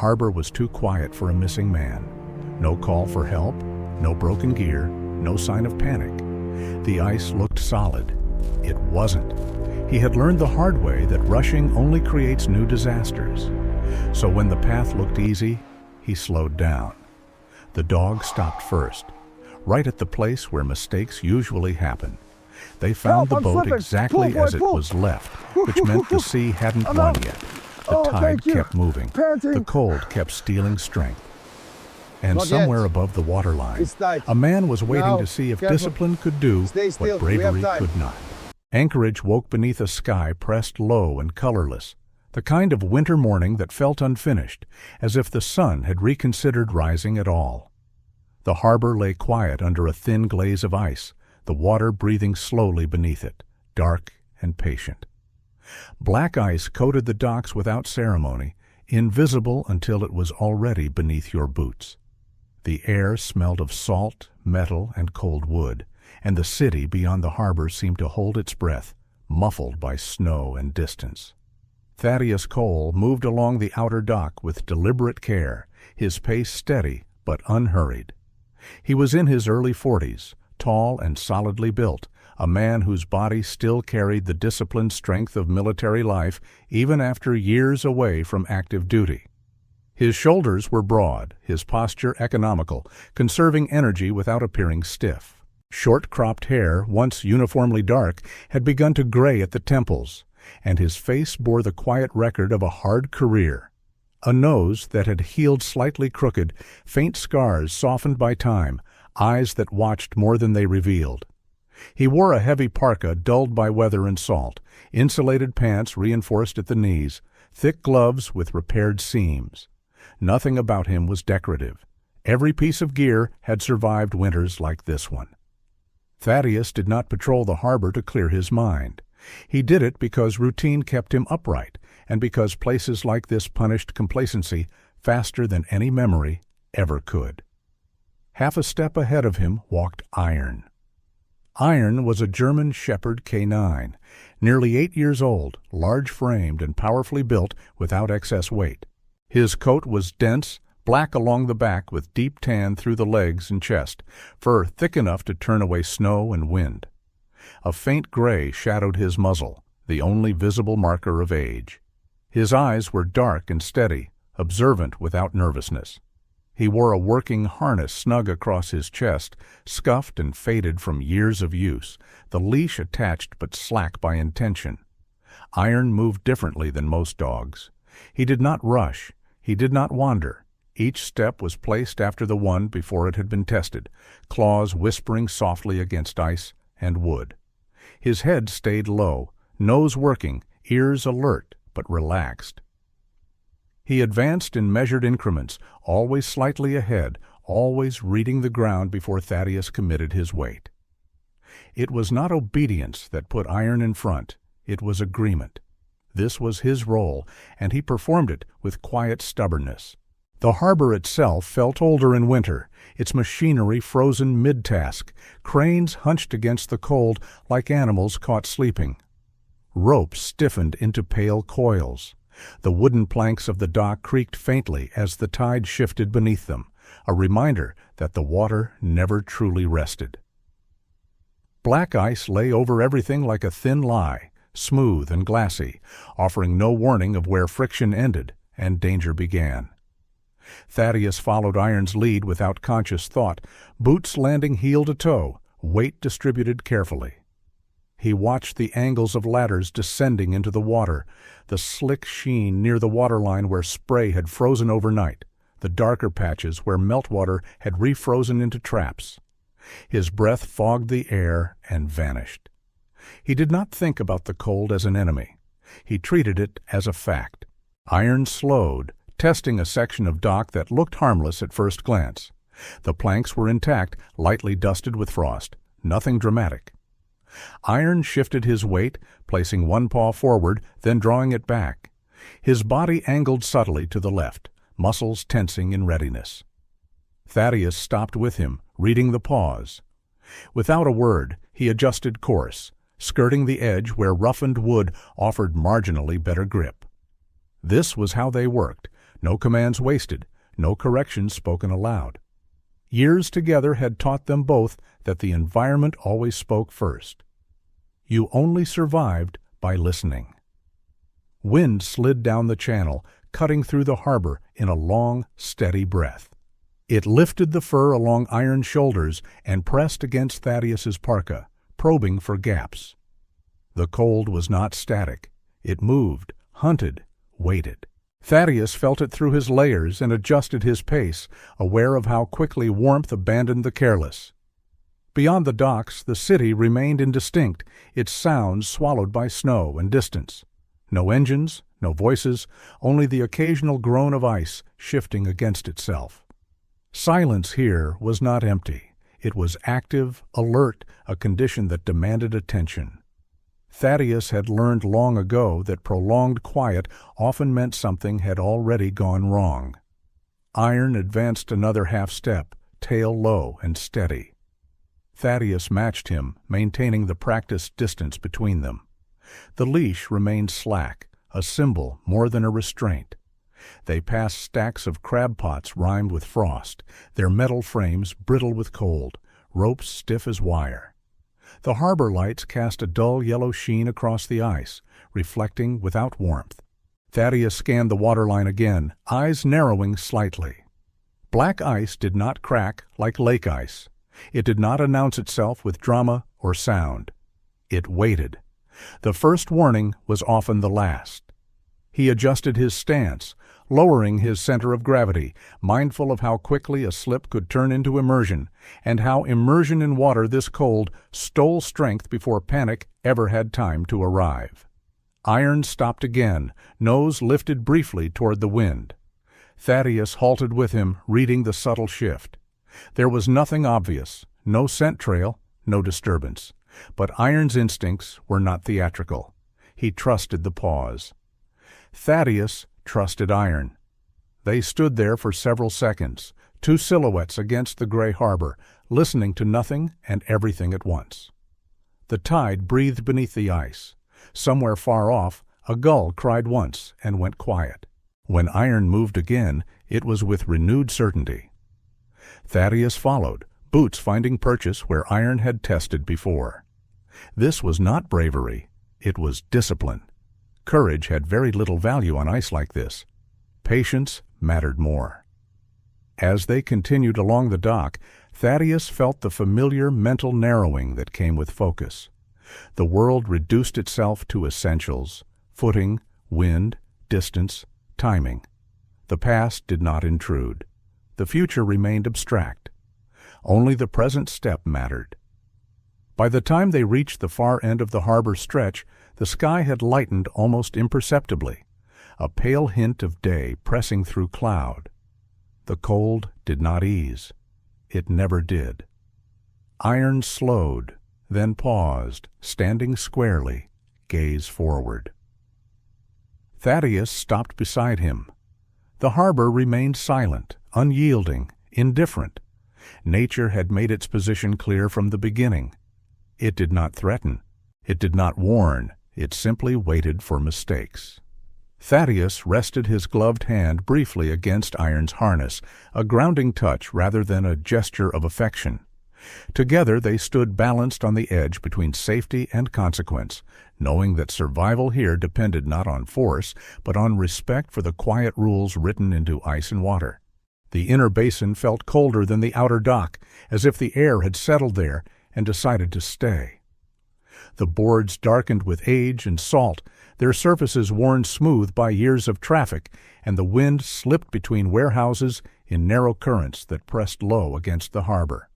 harbor was too quiet for a missing man. No call for help, no broken gear, no sign of panic. The ice looked solid. It wasn't. He had learned the hard way that rushing only creates new disasters. So when the path looked easy, he slowed down. The dog stopped first, right at the place where mistakes usually happen. They found the boat exactly as it was left, which meant the sea hadn't won yet. The tide kept moving. The cold kept stealing strength. And somewhere above the waterline, a man was waiting to see if discipline could do what bravery could not. Anchorage woke beneath a sky pressed low and colorless, the kind of winter morning that felt unfinished, as if the sun had reconsidered rising at all. The harbor lay quiet under a thin glaze of ice, the water breathing slowly beneath it, dark and patient. Black ice coated the docks without ceremony, invisible until it was already beneath your boots. The air smelled of salt, metal, and cold wood, and the city beyond the harbor seemed to hold its breath, muffled by snow and distance. Thaddeus Cole moved along the outer dock with deliberate care, his pace steady but unhurried. He was in his early 40s, tall and solidly built, a man whose body still carried the disciplined strength of military life even after years away from active duty. His shoulders were broad, his posture economical, conserving energy without appearing stiff. Short-cropped hair, once uniformly dark, had begun to gray at the temples, and his face bore the quiet record of a hard career. A nose that had healed slightly crooked, faint scars softened by time, eyes that watched more than they revealed. He wore a heavy parka dulled by weather and salt, insulated pants reinforced at the knees, thick gloves with repaired seams. Nothing about him was decorative. Every piece of gear had survived winters like this one. Thaddeus did not patrol the harbor to clear his mind. He did it because routine kept him upright, and because places like this punished complacency faster than any memory ever could. Half a step ahead of him walked Iron. Iron was a German Shepherd K9, nearly 8 years old, large-framed and powerfully built without excess weight. His coat was dense, black along the back with deep tan through the legs and chest, fur thick enough to turn away snow and wind. A faint gray shadowed his muzzle, the only visible marker of age. His eyes were dark and steady, observant without nervousness. He wore a working harness snug across his chest, scuffed and faded from years of use, the leash attached but slack by intention. Iron moved differently than most dogs. He did not rush. He did not wander. Each step was placed after the one before it had been tested, claws whispering softly against ice and wood. His head stayed low, nose working, ears alert but relaxed. He advanced in measured increments, always slightly ahead, always reading the ground before Thaddeus committed his weight. It was not obedience that put Iron in front, it was agreement. This was his role, and he performed it with quiet stubbornness. The harbor itself felt older in winter, its machinery frozen mid-task, cranes hunched against the cold like animals caught sleeping. Ropes stiffened into pale coils. The wooden planks of the dock creaked faintly as the tide shifted beneath them, a reminder that the water never truly rested. Black ice lay over everything like a thin lie, smooth and glassy, offering no warning of where friction ended and danger began. Thaddeus followed Iron's lead without conscious thought, boots landing heel to toe, weight distributed carefully. He watched the angles of ladders descending into the water, the slick sheen near the waterline where spray had frozen overnight, the darker patches where meltwater had refrozen into traps. His breath fogged the air and vanished. He did not think about the cold as an enemy. He treated it as a fact. Iron slowed, testing a section of dock that looked harmless at first glance. The planks were intact, lightly dusted with frost. Nothing dramatic. Iron shifted his weight, placing one paw forward, then drawing it back. His body angled subtly to the left, muscles tensing in readiness. Thaddeus stopped with him, reading the pause. Without a word, he adjusted course, skirting the edge where roughened wood offered marginally better grip. This was how they worked, No commands wasted, no corrections spoken aloud. Years together had taught them both that the environment always spoke first. You only survived by listening. Wind slid down the channel, cutting through the harbor in a long, steady breath. It lifted the fur along Iron's shoulders and pressed against Thaddeus's parka, probing for gaps. The cold was not static. It moved, hunted, waited. Thaddeus felt it through his layers and adjusted his pace, aware of how quickly warmth abandoned the careless. Beyond the docks, the city remained indistinct, its sounds swallowed by snow and distance. No engines, no voices, only the occasional groan of ice shifting against itself. Silence here was not empty. It was active, alert, a condition that demanded attention. Thaddeus had learned long ago that prolonged quiet often meant something had already gone wrong. Iron advanced another half step, tail low and steady. Thaddeus matched him, maintaining the practiced distance between them. The leash remained slack, a symbol more than a restraint. They passed stacks of crab pots rimed with frost, their metal frames brittle with cold, ropes stiff as wire. The harbor lights cast a dull yellow sheen across the ice, reflecting without warmth. Thaddeus scanned the waterline again, eyes narrowing slightly. Black ice did not crack like lake ice. It did not announce itself with drama or sound. It waited. The first warning was often the last. He adjusted his stance, lowering his center of gravity, mindful of how quickly a slip could turn into immersion, and how immersion in water this cold stole strength before panic ever had time to arrive. Iron stopped again, nose lifted briefly toward the wind. Thaddeus halted with him, reading the subtle shift. There was nothing obvious, no scent trail, no disturbance. But Iron's instincts were not theatrical. He trusted the pause. Thaddeus trusted Iron. They stood there for several seconds, two silhouettes against the gray harbor, listening to nothing and everything at once. The tide breathed beneath the ice. Somewhere far off, a gull cried once and went quiet. When Iron moved again, it was with renewed certainty. Thaddeus followed, boots finding purchase where Iron had tested before. This was not bravery, it was discipline. Courage had very little value on ice like this. Patience mattered more. As they continued along the dock, Thaddeus felt the familiar mental narrowing that came with focus. The world reduced itself to essentials: footing, wind, distance, timing. The past did not intrude. The future remained abstract. Only the present step mattered. By the time they reached the far end of the harbor stretch, the sky had lightened almost imperceptibly, a pale hint of day pressing through cloud. The cold did not ease. It never did. Iron slowed, then paused, standing squarely, gaze forward. Thaddeus stopped beside him. The harbor remained silent, unyielding, indifferent. Nature had made its position clear from the beginning. It did not threaten. It did not warn. It simply waited for mistakes. Thaddeus rested his gloved hand briefly against Iron's harness, a grounding touch rather than a gesture of affection. Together they stood balanced on the edge between safety and consequence, knowing that survival here depended not on force, but on respect for the quiet rules written into ice and water. The inner basin felt colder than the outer dock, as if the air had settled there and decided to stay. The boards darkened with age and salt, their surfaces worn smooth by years of traffic, and the wind slipped between warehouses in narrow currents that pressed low against the harbor.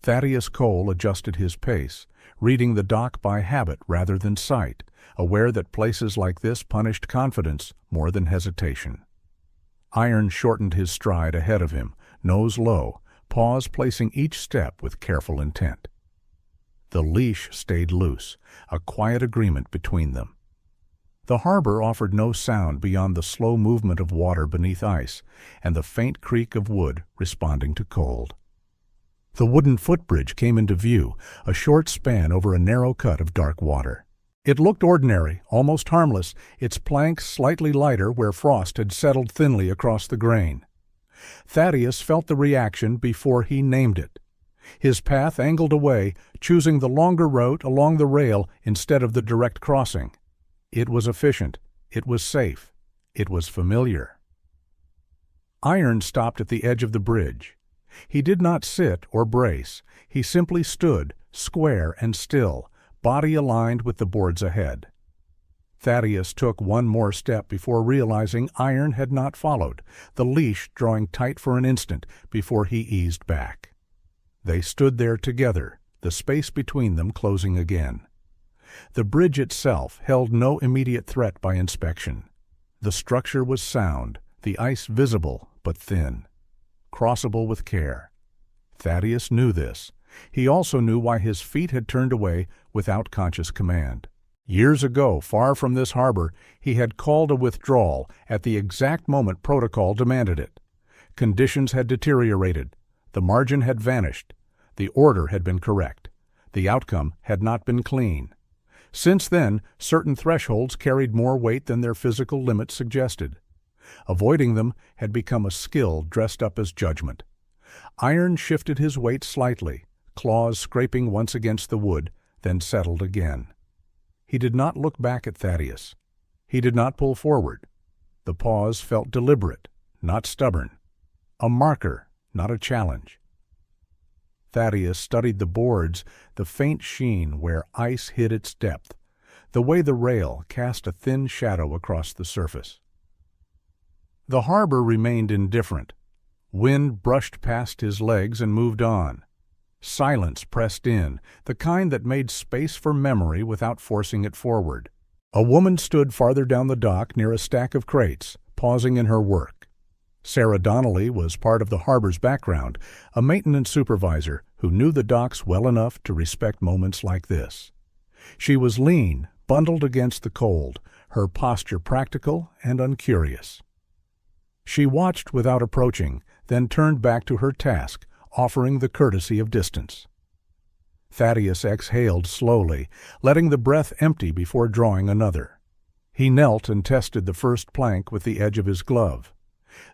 Thaddeus Cole adjusted his pace, reading the dock by habit rather than sight, aware that places like this punished confidence more than hesitation. Iron shortened his stride ahead of him, nose low, paws placing each step with careful intent. The leash stayed loose, a quiet agreement between them. The harbor offered no sound beyond the slow movement of water beneath ice and the faint creak of wood responding to cold. The wooden footbridge came into view, a short span over a narrow cut of dark water. It looked ordinary, almost harmless, its planks slightly lighter where frost had settled thinly across the grain. Thaddeus felt the reaction before he named it. His path angled away, choosing the longer route along the rail instead of the direct crossing. It was efficient. It was safe. It was familiar. Iron stopped at the edge of the bridge. He did not sit or brace. He simply stood, square and still, body aligned with the boards ahead. Thaddeus took one more step before realizing Iron had not followed, the leash drawing tight for an instant before he eased back. They stood there together, the space between them closing again. The bridge itself held no immediate threat by inspection. The structure was sound, the ice visible but thin, crossable with care. Thaddeus knew this. He also knew why his feet had turned away without conscious command. Years ago, far from this harbor, he had called a withdrawal at the exact moment protocol demanded it. Conditions had deteriorated. The margin had vanished. The order had been correct. The outcome had not been clean. Since then, certain thresholds carried more weight than their physical limits suggested. Avoiding them had become a skill dressed up as judgment. Iron shifted his weight slightly, claws scraping once against the wood, then settled again. He did not look back at Thaddeus. He did not pull forward. The pause felt deliberate, not stubborn. A marker, not a challenge. Thaddeus studied the boards, the faint sheen where ice hid its depth, the way the rail cast a thin shadow across the surface. The harbor remained indifferent. Wind brushed past his legs and moved on. Silence pressed in, the kind that made space for memory without forcing it forward. A woman stood farther down the dock near a stack of crates, pausing in her work. Sarah Donnelly was part of the harbor's background, a maintenance supervisor who knew the docks well enough to respect moments like this. She was lean, bundled against the cold, her posture practical and uncurious. She watched without approaching, then turned back to her task, offering the courtesy of distance. Thaddeus exhaled slowly, letting the breath empty before drawing another. He knelt and tested the first plank with the edge of his glove.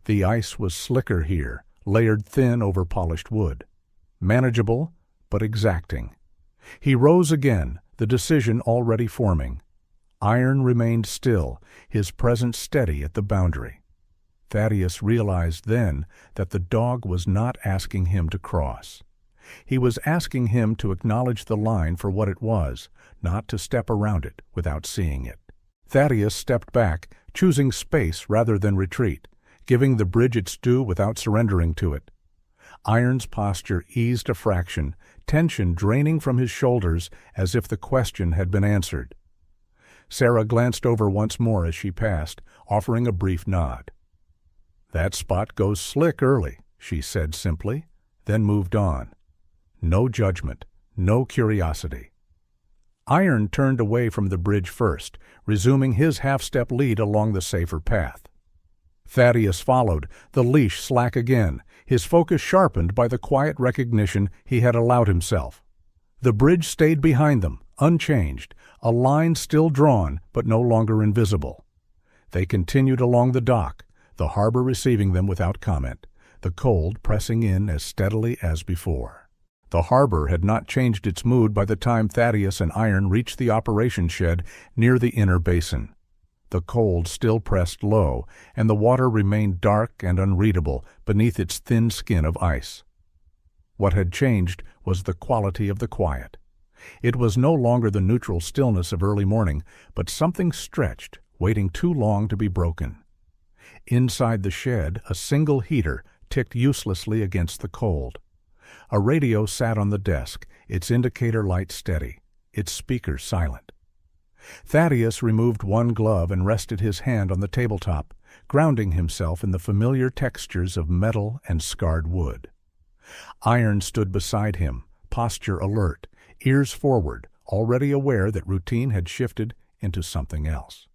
The ice was slicker here, layered thin over polished wood. Manageable, but exacting. He rose again, the decision already forming. Iron remained still, his presence steady at the boundary. Thaddeus realized then that the dog was not asking him to cross. He was asking him to acknowledge the line for what it was, not to step around it without seeing it. Thaddeus stepped back, choosing space rather than retreat, giving the bridge its due without surrendering to it. Iron's posture eased a fraction, tension draining from his shoulders as if the question had been answered. Sarah glanced over once more as she passed, offering a brief nod. "That spot goes slick early," she said simply, then moved on. No judgment, no curiosity. Iron turned away from the bridge first, resuming his half-step lead along the safer path. Thaddeus followed, the leash slack again, his focus sharpened by the quiet recognition he had allowed himself. The bridge stayed behind them, unchanged, a line still drawn but no longer invisible. They continued along the dock, the harbor receiving them without comment, the cold pressing in as steadily as before. The harbor had not changed its mood by the time Thaddeus and Iron reached the operations shed near the inner basin. The cold still pressed low, and the water remained dark and unreadable beneath its thin skin of ice. What had changed was the quality of the quiet. It was no longer the neutral stillness of early morning, but something stretched, waiting too long to be broken. Inside the shed, a single heater ticked uselessly against the cold. A radio sat on the desk, its indicator light steady, its speakers silent. Thaddeus removed one glove and rested his hand on the tabletop, grounding himself in the familiar textures of metal and scarred wood. Iron stood beside him, posture alert, ears forward, already aware that routine had shifted into something else.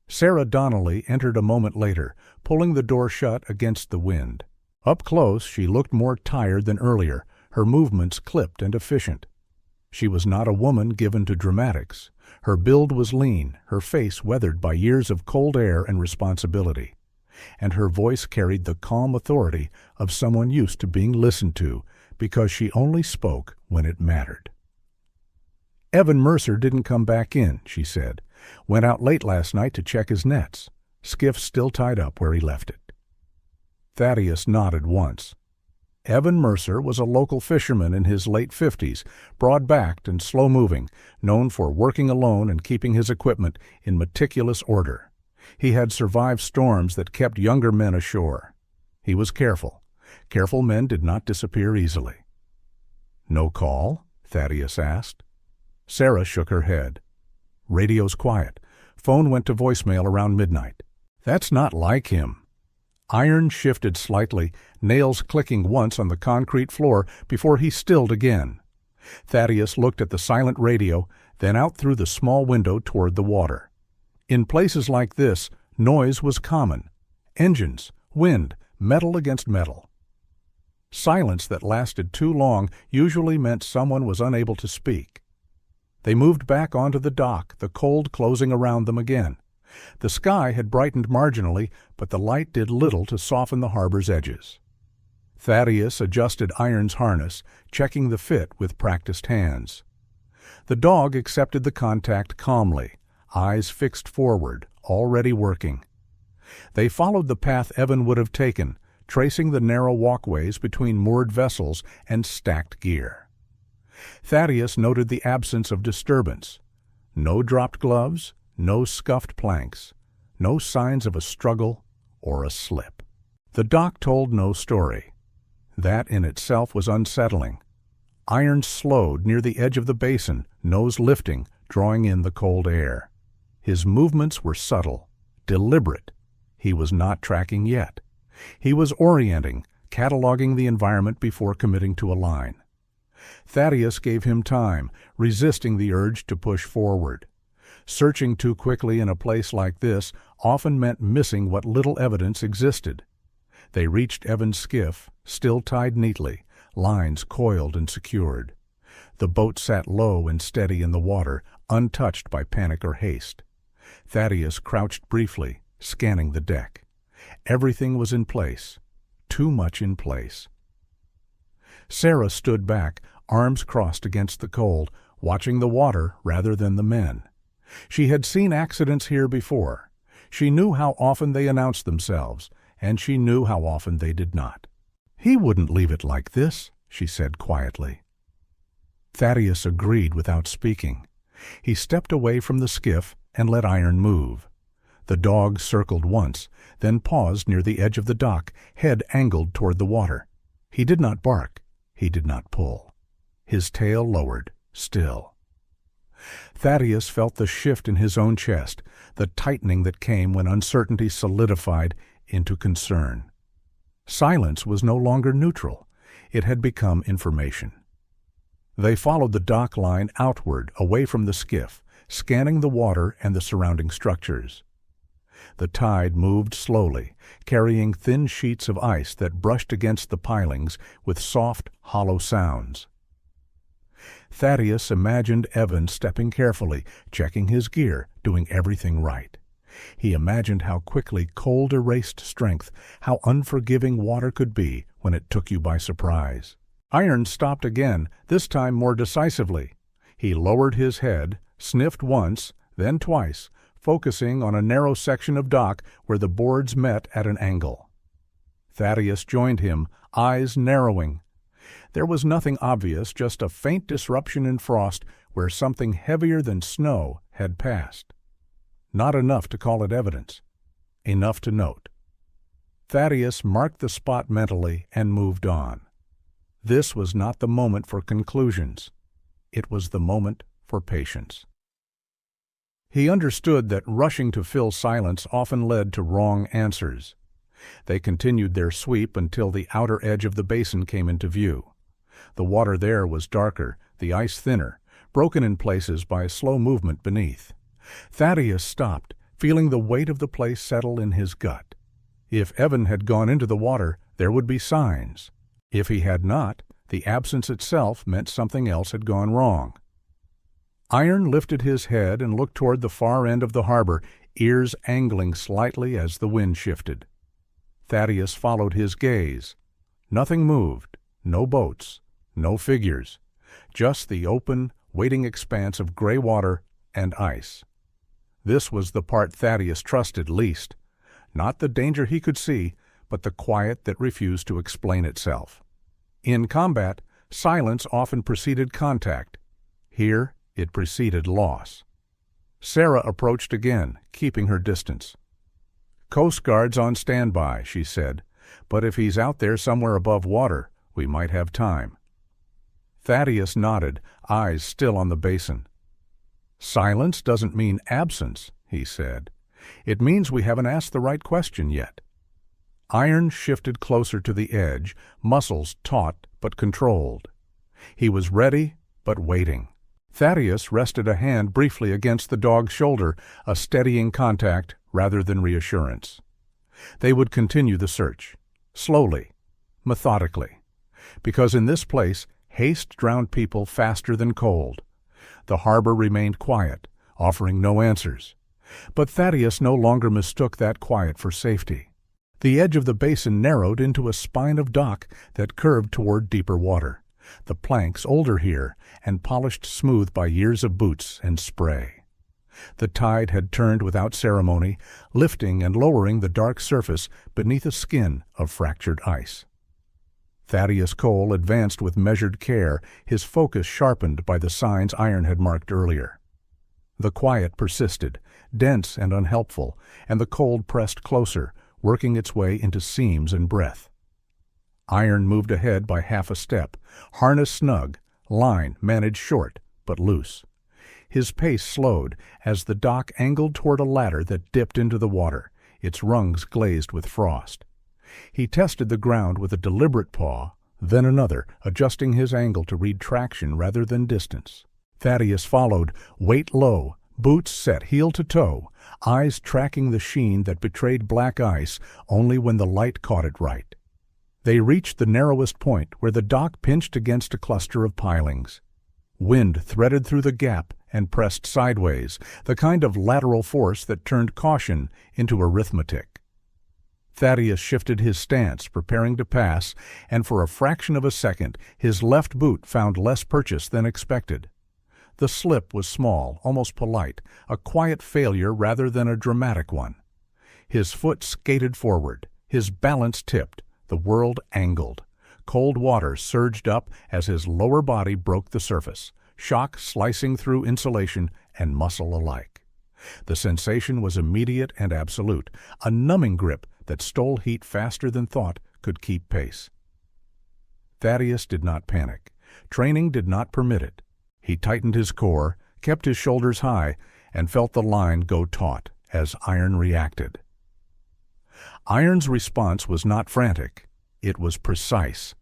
Sarah Donnelly entered a moment later, pulling the door shut against the wind. Up close, she looked more tired than earlier, her movements clipped and efficient. She was not a woman given to dramatics, Her build was lean, her face weathered by years of cold air and responsibility, and her voice carried the calm authority of someone used to being listened to because she only spoke when it mattered. "Evan Mercer didn't come back in," she said. "Went out late last night to check his nets. Skiff still tied up where he left it." Thaddeus nodded once. Evan Mercer was a local fisherman in his late 50s, broad-backed and slow-moving, known for working alone and keeping his equipment in meticulous order. He had survived storms that kept younger men ashore. He was careful. Careful men did not disappear easily. "No call?" Thaddeus asked. Sarah shook her head. "Radio's quiet. Phone went to voicemail around midnight." "That's not like him." Iron shifted slightly, nails clicking once on the concrete floor before he stilled again. Thaddeus looked at the silent radio, then out through the small window toward the water. In places like this, noise was common. Engines, wind, metal against metal. Silence that lasted too long usually meant someone was unable to speak. They moved back onto the dock, the cold closing around them again. The sky had brightened marginally, but the light did little to soften the harbor's edges. Thaddeus adjusted Iron's harness, checking the fit with practiced hands. The dog accepted the contact calmly, eyes fixed forward, already working. They followed the path Evan would have taken, tracing the narrow walkways between moored vessels and stacked gear. Thaddeus noted the absence of disturbance. No dropped gloves, no scuffed planks, no signs of a struggle or a slip. The dock told no story. That in itself was unsettling. Iron slowed near the edge of the basin, nose lifting, drawing in the cold air. His movements were subtle, deliberate. He was not tracking yet. He was orienting, cataloging the environment before committing to a line. Thaddeus gave him time, resisting the urge to push forward. Searching too quickly in a place like this often meant missing what little evidence existed. They reached Evan's skiff, still tied neatly, lines coiled and secured. The boat sat low and steady in the water, untouched by panic or haste. Thaddeus crouched briefly, scanning the deck. Everything was in place, too much in place. Sarah stood back, arms crossed against the cold, watching the water rather than the men. She had seen accidents here before. She knew how often they announced themselves, and she knew how often they did not. "He wouldn't leave it like this," she said quietly. Thaddeus agreed without speaking. He stepped away from the skiff and let Iron move. The dog circled once, then paused near the edge of the dock, head angled toward the water. He did not bark. He did not pull. His tail lowered, still. Thaddeus felt the shift in his own chest, the tightening that came when uncertainty solidified into concern. Silence was no longer neutral. It had become information. They followed the dock line outward, away from the skiff, scanning the water and the surrounding structures. The tide moved slowly, carrying thin sheets of ice that brushed against the pilings with soft, hollow sounds. Thaddeus imagined Evan stepping carefully, checking his gear, doing everything right. He imagined how quickly cold erased strength, how unforgiving water could be when it took you by surprise. Iron stopped again, this time more decisively. He lowered his head, sniffed once, then twice, focusing on a narrow section of dock where the boards met at an angle. Thaddeus joined him, eyes narrowing. There was nothing obvious, just a faint disruption in frost where something heavier than snow had passed. Not enough to call it evidence. Enough to note. Thaddeus marked the spot mentally and moved on. This was not the moment for conclusions. It was the moment for patience. He understood that rushing to fill silence often led to wrong answers. They continued their sweep until the outer edge of the basin came into view. The water there was darker, the ice thinner, broken in places by slow movement beneath. Thaddeus stopped, feeling the weight of the place settle in his gut. If Evan had gone into the water, there would be signs. If he had not, the absence itself meant something else had gone wrong. Iron lifted his head and looked toward the far end of the harbor, ears angling slightly as the wind shifted. Thaddeus followed his gaze. Nothing moved, no boats, no figures, just the open, waiting expanse of gray water and ice. This was the part Thaddeus trusted least. Not the danger he could see, but the quiet that refused to explain itself. In combat, silence often preceded contact. Here, it preceded loss. Sarah approached again, keeping her distance. "Coast Guard's on standby," she said, "but if he's out there somewhere above water, we might have time." Thaddeus nodded, eyes still on the basin. "Silence doesn't mean absence," he said. "It means we haven't asked the right question yet." Iron shifted closer to the edge, muscles taut but controlled. He was ready, but waiting. Thaddeus rested a hand briefly against the dog's shoulder, a steadying contact rather than reassurance. They would continue the search, slowly, methodically, because in this place, haste drowned people faster than cold. The harbor remained quiet, offering no answers. But Thaddeus no longer mistook that quiet for safety. The edge of the basin narrowed into a spine of dock that curved toward deeper water, the planks older here and polished smooth by years of boots and spray. The tide had turned without ceremony, lifting and lowering the dark surface beneath a skin of fractured ice. Thaddeus Cole advanced with measured care, his focus sharpened by the signs Iron had marked earlier. The quiet persisted, dense and unhelpful, and the cold pressed closer, working its way into seams and breath. Iron moved ahead by half a step, harness snug, line managed short but loose. His pace slowed as the dock angled toward a ladder that dipped into the water, its rungs glazed with frost. He tested the ground with a deliberate paw, then another, adjusting his angle to read traction rather than distance. Thaddeus followed, weight low, boots set heel to toe, eyes tracking the sheen that betrayed black ice only when the light caught it right. They reached the narrowest point where the dock pinched against a cluster of pilings. Wind threaded through the gap and pressed sideways, the kind of lateral force that turned caution into arithmetic. Thaddeus shifted his stance, preparing to pass, and for a fraction of a second his left boot found less purchase than expected. The slip was small, almost polite, a quiet failure rather than a dramatic one. His foot skated forward, his balance tipped, the world angled. Cold water surged up as his lower body broke the surface, shock slicing through insulation and muscle alike. The sensation was immediate and absolute, a numbing grip that stole heat faster than thought could keep pace. Thaddeus did not panic. Training did not permit it. He tightened his core, kept his shoulders high, and felt the line go taut as Iron reacted. Iron's response was not frantic. It was precise.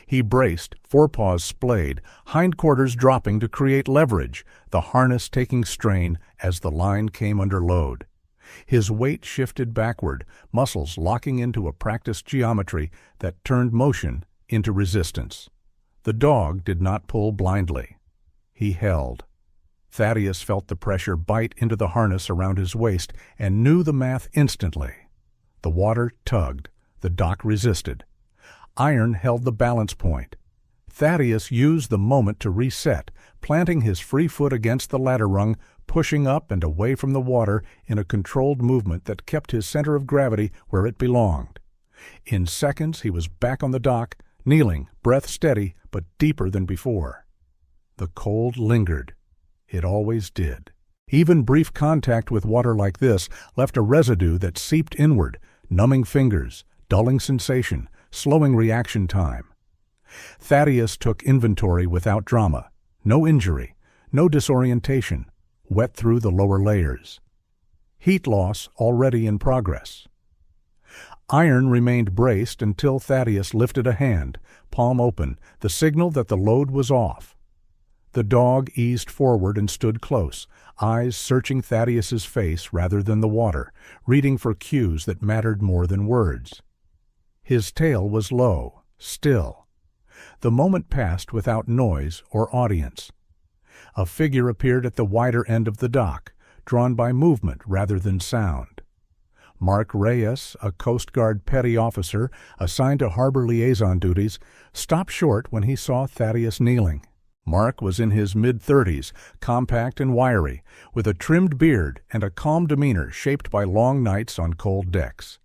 He braced, forepaws splayed, hindquarters dropping to create leverage, the harness taking strain as the line came under load. His weight shifted backward, muscles locking into a practiced geometry that turned motion into resistance. The dog did not pull blindly. He held. Thaddeus felt the pressure bite into the harness around his waist and knew the math instantly. The water tugged. The dock resisted. Iron held the balance point. Thaddeus used the moment to reset, planting his free foot against the ladder rung, pushing up and away from the water in a controlled movement that kept his center of gravity where it belonged. In seconds he was back on the dock, kneeling, breath steady, but deeper than before. The cold lingered. It always did. Even brief contact with water like this left a residue that seeped inward, numbing fingers, dulling sensation, slowing reaction time. Thaddeus took inventory without drama. No injury, no disorientation, wet through the lower layers. Heat loss already in progress. Iron remained braced until Thaddeus lifted a hand, palm open, the signal that the load was off. The dog eased forward and stood close, eyes searching Thaddeus's face rather than the water, reading for cues that mattered more than words. His tail was low, still. The moment passed without noise or audience. A figure appeared at the wider end of the dock, drawn by movement rather than sound. Mark Reyes, a Coast Guard petty officer assigned to harbor liaison duties, stopped short when he saw Thaddeus kneeling. Mark was in his mid-30s, compact and wiry, with a trimmed beard and a calm demeanor shaped by long nights on cold decks.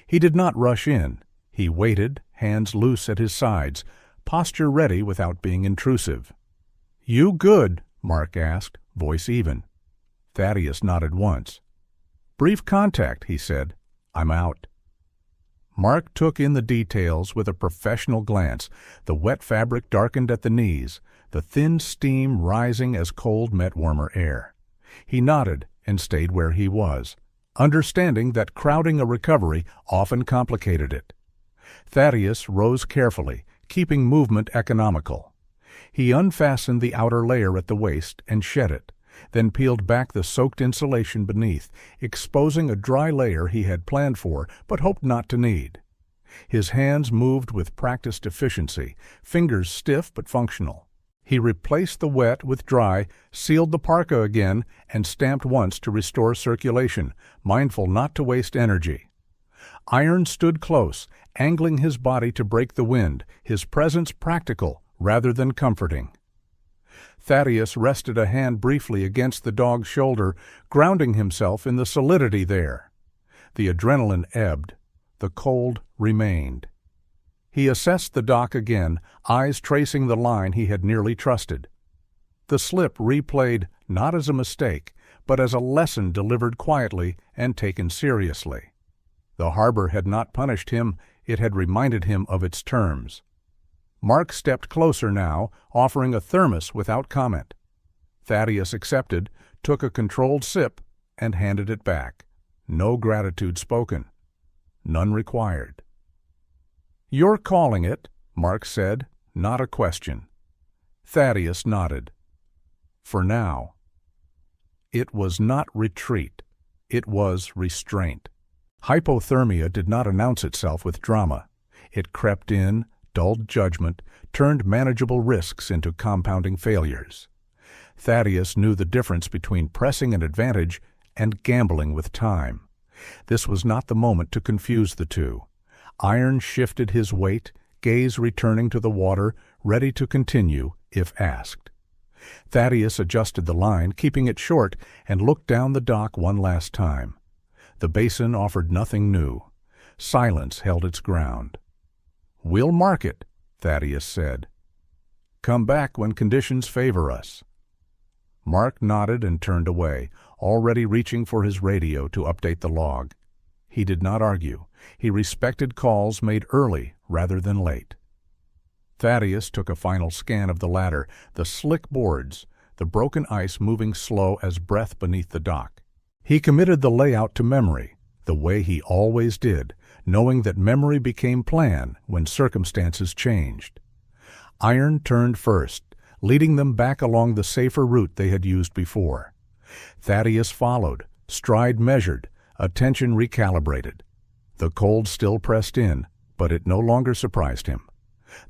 He did not rush in. He waited, hands loose at his sides, posture ready without being intrusive. "You good?" Mark asked, voice even. Thaddeus nodded once. "Brief contact," he said. "I'm out." Mark took in the details with a professional glance, the wet fabric darkened at the knees, the thin steam rising as cold met warmer air. He nodded and stayed where he was, understanding that crowding a recovery often complicated it. Thaddeus rose carefully, keeping movement economical. He unfastened the outer layer at the waist and shed it, then peeled back the soaked insulation beneath, exposing a dry layer he had planned for but hoped not to need. His hands moved with practiced efficiency, fingers stiff but functional. He replaced the wet with dry, sealed the parka again, and stamped once to restore circulation, mindful not to waste energy. Iron stood close, angling his body to break the wind, his presence practical rather than comforting. Thaddeus rested a hand briefly against the dog's shoulder, grounding himself in the solidity there. The adrenaline ebbed. The cold remained. He assessed the dock again, eyes tracing the line he had nearly trusted. The slip replayed not as a mistake, but as a lesson delivered quietly and taken seriously. The harbor had not punished him, it had reminded him of its terms. Mark stepped closer now, offering a thermos without comment. Thaddeus accepted, took a controlled sip, and handed it back. No gratitude spoken. None required. "You're calling it," Mark said, not a question. Thaddeus nodded. For now. It was not retreat. It was restraint. Hypothermia did not announce itself with drama. It crept in, dulled judgment, turned manageable risks into compounding failures. Thaddeus knew the difference between pressing an advantage and gambling with time. This was not the moment to confuse the two. Iron shifted his weight, gaze returning to the water, ready to continue if asked. Thaddeus adjusted the line, keeping it short, and looked down the dock one last time. The basin offered nothing new. Silence held its ground. "We'll mark it," Thaddeus said. "Come back when conditions favor us." Mark nodded and turned away, already reaching for his radio to update the log. He did not argue. He respected calls made early rather than late. Thaddeus took a final scan of the ladder, the slick boards, the broken ice moving slow as breath beneath the dock. He committed the layout to memory, the way he always did, knowing that memory became plan when circumstances changed. Iron turned first, leading them back along the safer route they had used before. Thaddeus followed, stride measured, attention recalibrated. The cold still pressed in, but it no longer surprised him.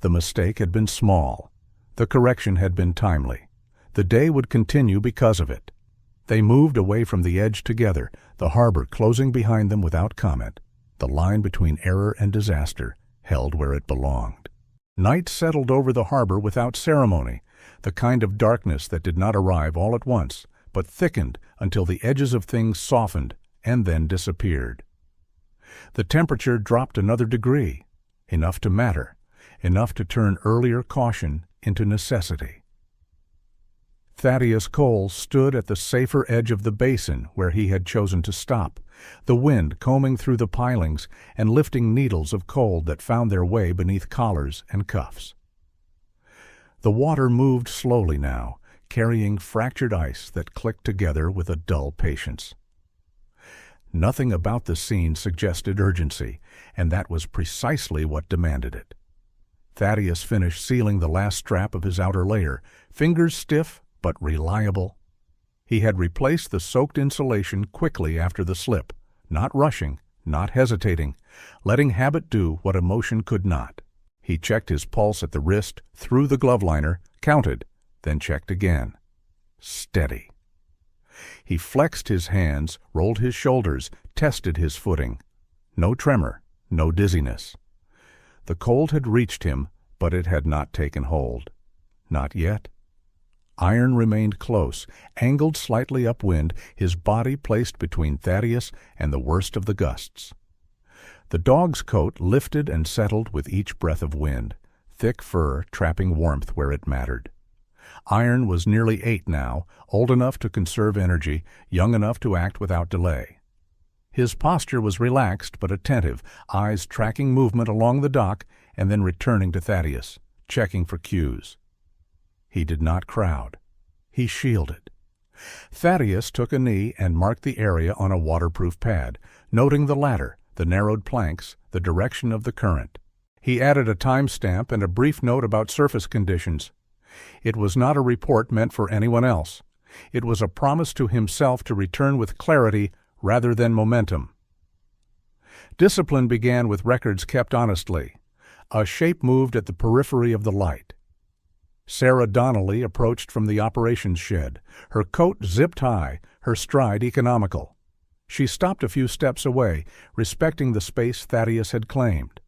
The mistake had been small. The correction had been timely. The day would continue because of it. They moved away from the edge together, the harbor closing behind them without comment. The line between error and disaster held where it belonged. Night settled over the harbor without ceremony, the kind of darkness that did not arrive all at once, but thickened until the edges of things softened and then disappeared. The temperature dropped another degree, enough to matter, enough to turn earlier caution into necessity. Thaddeus Cole stood at the safer edge of the basin where he had chosen to stop, the wind combing through the pilings and lifting needles of cold that found their way beneath collars and cuffs. The water moved slowly now, carrying fractured ice that clicked together with a dull patience. Nothing about the scene suggested urgency, and that was precisely what demanded it. Thaddeus finished sealing the last strap of his outer layer, fingers stiff but reliable. He had replaced the soaked insulation quickly after the slip, not rushing, not hesitating, letting habit do what emotion could not. He checked his pulse at the wrist, through the glove liner, counted, then checked again. steady. He flexed his hands, rolled his shoulders, tested his footing. No tremor, no dizziness. The cold had reached him, but it had not taken hold. Not yet. Iron remained close, angled slightly upwind, his body placed between Thaddeus and the worst of the gusts. The dog's coat lifted and settled with each breath of wind, thick fur trapping warmth where it mattered. Iron was nearly 8 now, old enough to conserve energy, young enough to act without delay. His posture was relaxed but attentive, eyes tracking movement along the dock and then returning to Thaddeus, checking for cues. He did not crowd. He shielded. Thaddeus took a knee and marked the area on a waterproof pad, noting the ladder, the narrowed planks, the direction of the current. He added a timestamp and a brief note about surface conditions. It was not a report meant for anyone else. It was a promise to himself to return with clarity rather than momentum. Discipline began with records kept honestly. A shape moved at the periphery of the light. Sarah Donnelly approached from the operations shed, her coat zipped high, her stride economical. She stopped a few steps away, respecting the space Thaddeus had claimed.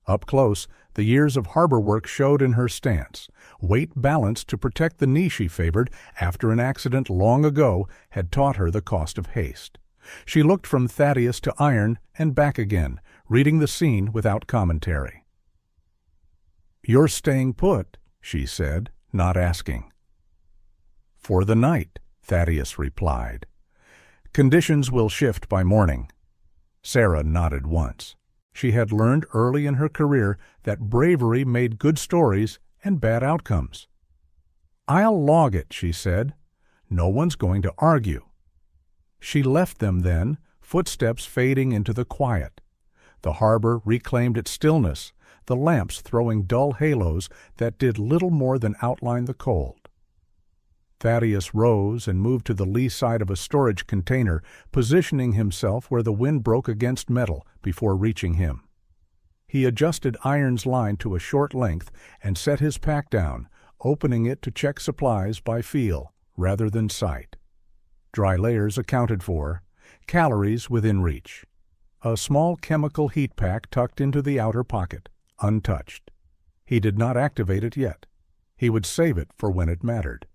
Up close, the years of harbor work showed in her stance, weight balanced to protect the knee she favored after an accident long ago had taught her the cost of haste. She looked from Thaddeus to Iron and back again, reading the scene without commentary. "You're staying put," she said, not asking. "For the night," Thaddeus replied. "Conditions will shift by morning." Sarah nodded once. She had learned early in her career that bravery made good stories and bad outcomes. "I'll log it," she said. "No one's going to argue." She left them then, footsteps fading into the quiet. The harbor reclaimed its stillness, the lamps throwing dull halos that did little more than outline the cold. Thaddeus rose and moved to the lee side of a storage container, positioning himself where the wind broke against metal before reaching him. He adjusted Iron's line to a short length and set his pack down, opening it to check supplies by feel rather than sight. Dry layers accounted for, calories within reach. A small chemical heat pack tucked into the outer pocket, untouched. He did not activate it yet. He would save it for when it mattered.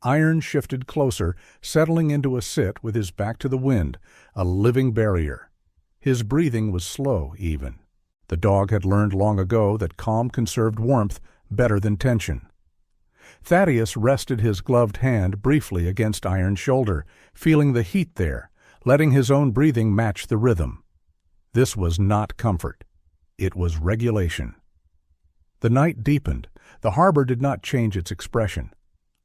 Iron shifted closer, settling into a sit with his back to the wind, a living barrier. His breathing was slow, even. The dog had learned long ago that calm conserved warmth better than tension. Thaddeus rested his gloved hand briefly against Iron's shoulder, feeling the heat there, letting his own breathing match the rhythm. This was not comfort. It was regulation. The night deepened. The harbor did not change its expression.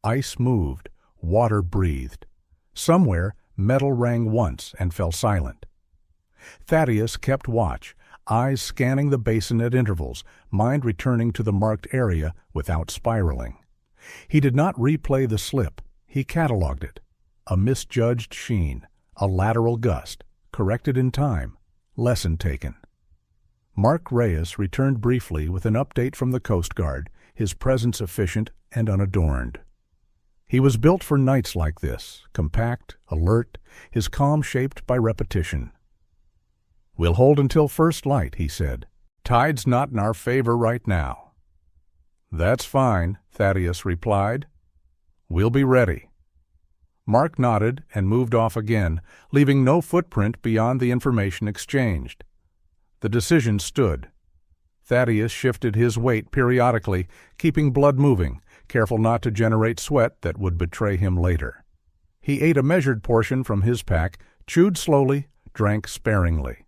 Ice moved, water breathed. Somewhere, metal rang once and fell silent. Thaddeus kept watch, eyes scanning the basin at intervals, mind returning to the marked area without spiraling. He did not replay the slip. He cataloged it. A misjudged sheen, a lateral gust, corrected in time, lesson taken. Mark Reyes returned briefly with an update from the Coast Guard, his presence efficient and unadorned. He was built for nights like this, compact, alert, his calm shaped by repetition. "We'll hold until first light," he said. "Tide's not in our favor right now." "That's fine," Thaddeus replied. "We'll be ready." Mark nodded and moved off again, leaving no footprint beyond the information exchanged. The decision stood. Thaddeus shifted his weight periodically, keeping blood moving, careful not to generate sweat that would betray him later. He ate a measured portion from his pack, chewed slowly, drank sparingly.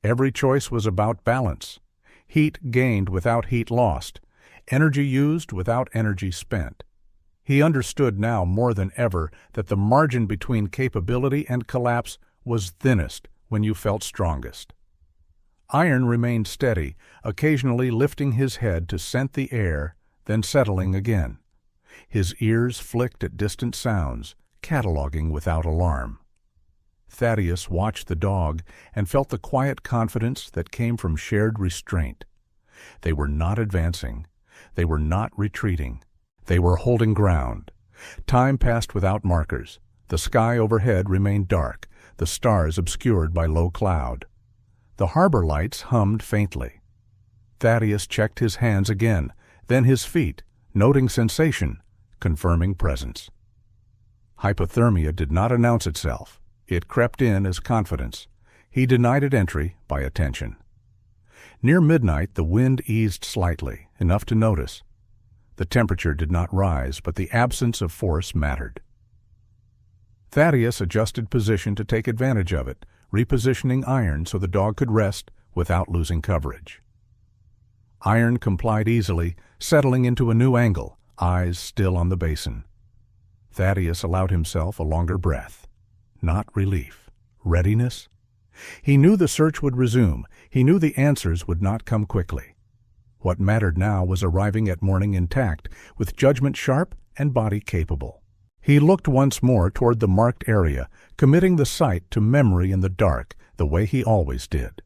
Every choice was about balance. Heat gained without heat lost, energy used without energy spent. He understood now more than ever that the margin between capability and collapse was thinnest when you felt strongest. Iron remained steady, occasionally lifting his head to scent the air, then settling again. His ears flicked at distant sounds, cataloging without alarm. Thaddeus watched the dog and felt the quiet confidence that came from shared restraint. They were not advancing. They were not retreating. They were holding ground, Time passed without markers. The sky overhead remained dark, the stars obscured by low cloud. The harbor lights hummed faintly. Thaddeus checked his hands again, then his feet, noting sensation, confirming presence. Hypothermia did not announce itself. It crept in as confidence. He denied it entry by attention. Near midnight, the wind eased slightly, enough to notice. The temperature did not rise, but the absence of force mattered. Thaddeus adjusted position to take advantage of it, repositioning Iron so the dog could rest without losing coverage. Iron complied easily, settling into a new angle, eyes still on the basin. Thaddeus allowed himself a longer breath. Not relief. Readiness? He knew the search would resume. He knew the answers would not come quickly. What mattered now was arriving at morning intact, with judgment sharp and body capable. He looked once more toward the marked area, committing the sight to memory in the dark, the way he always did.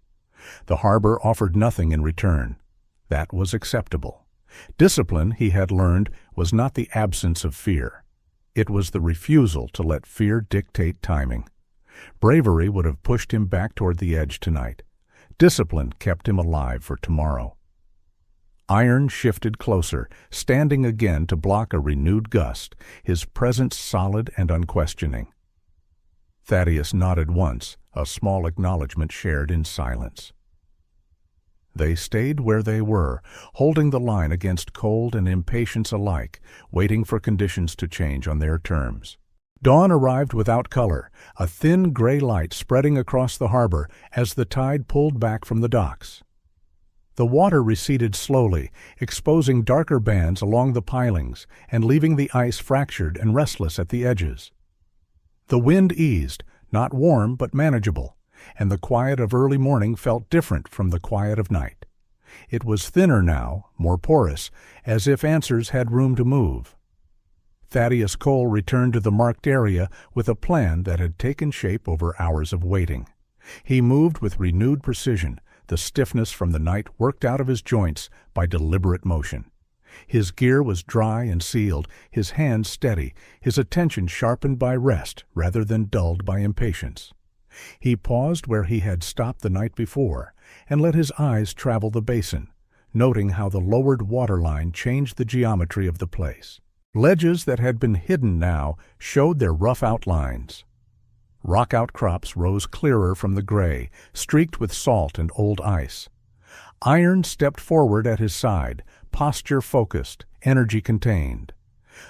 The harbor offered nothing in return. That was acceptable. Discipline, he had learned, was not the absence of fear. It was the refusal to let fear dictate timing. Bravery would have pushed him back toward the edge tonight. Discipline kept him alive for tomorrow. Iron shifted closer, standing again to block a renewed gust, his presence solid and unquestioning. Thaddeus nodded once, a small acknowledgment shared in silence. They stayed where they were, holding the line against cold and impatience alike, waiting for conditions to change on their terms. Dawn arrived without color, a thin gray light spreading across the harbor as the tide pulled back from the docks. The water receded slowly, exposing darker bands along the pilings and leaving the ice fractured and restless at the edges. The wind eased, not warm but manageable, and the quiet of early morning felt different from the quiet of night. It was thinner now, more porous, as if answers had room to move. Thaddeus Cole returned to the marked area with a plan that had taken shape over hours of waiting. He moved with renewed precision, the stiffness from the night worked out of his joints by deliberate motion. His gear was dry and sealed, his hands steady, his attention sharpened by rest rather than dulled by impatience. He paused where he had stopped the night before and let his eyes travel the basin, noting how the lowered waterline changed the geometry of the place. Ledges that had been hidden now showed their rough outlines. Rock outcrops rose clearer from the gray, streaked with salt and old ice. Iron stepped forward at his side, posture focused, energy contained.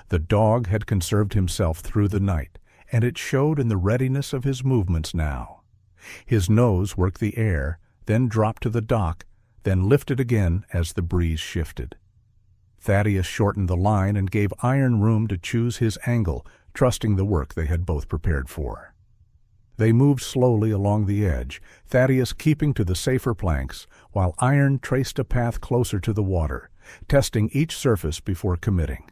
The dog had conserved himself through the night, and it showed in the readiness of his movements now. His nose worked the air, then dropped to the dock, then lifted again as the breeze shifted. Thaddeus shortened the line and gave Iron room to choose his angle, trusting the work they had both prepared for. They moved slowly along the edge, Thaddeus keeping to the safer planks, while Iron traced a path closer to the water, testing each surface before committing.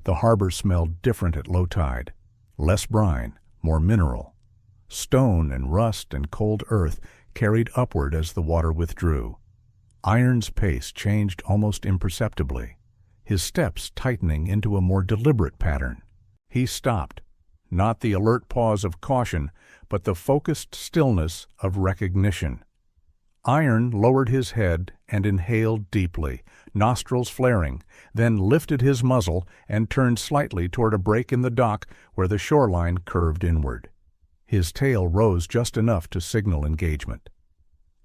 The harbor smelled different at low tide. Less brine, more mineral. Stone and rust and cold earth carried upward as the water withdrew. Iron's pace changed almost imperceptibly, his steps tightening into a more deliberate pattern. He stopped, not the alert pause of caution, but the focused stillness of recognition. Iron lowered his head and inhaled deeply, nostrils flaring, then lifted his muzzle and turned slightly toward a break in the dock where the shoreline curved inward. His tail rose just enough to signal engagement.